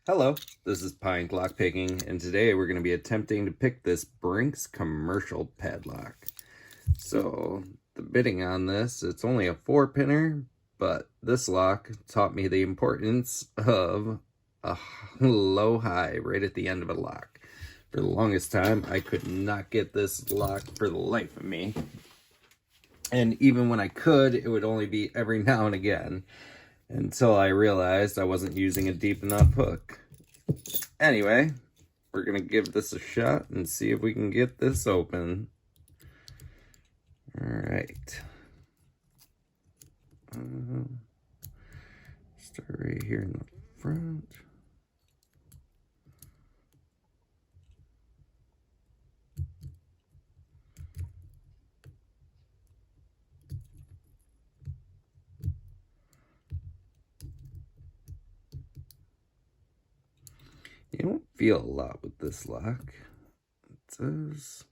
Hello, this is Pine Lockpicking, and today we're going to be attempting to pick this Brinks commercial padlock. So, the bidding on this, it's only a 4-pinner, but this lock taught me the importance of a low high right at the end of a lock. For the longest time, I could not get this lock for the life of me. And even when I could, it would only be every now and again, until I realized I wasn't using a deep enough hook. Anyway, we're gonna give this a shot and see if we can get this open. All right. Start right here in the front. You don't feel a lot with this lock. It says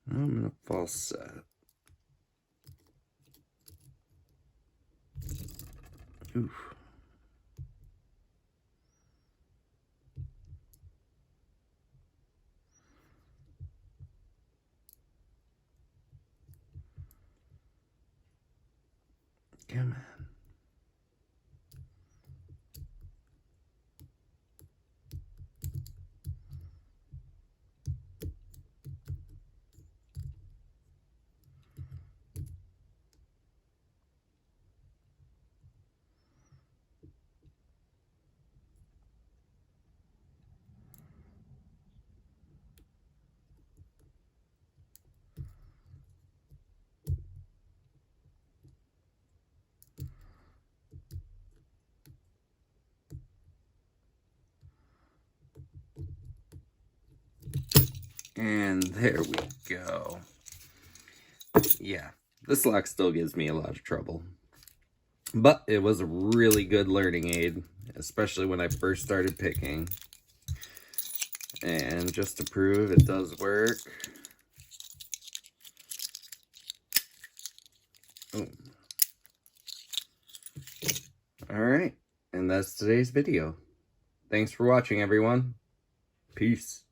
I'm in a false set. Oof. Come on. And there we go. Yeah, this lock still gives me a lot of trouble. But it was a really good learning aid, especially when I first started picking. And just to prove it does work. Alright, and that's today's video. Thanks for watching, everyone. Peace.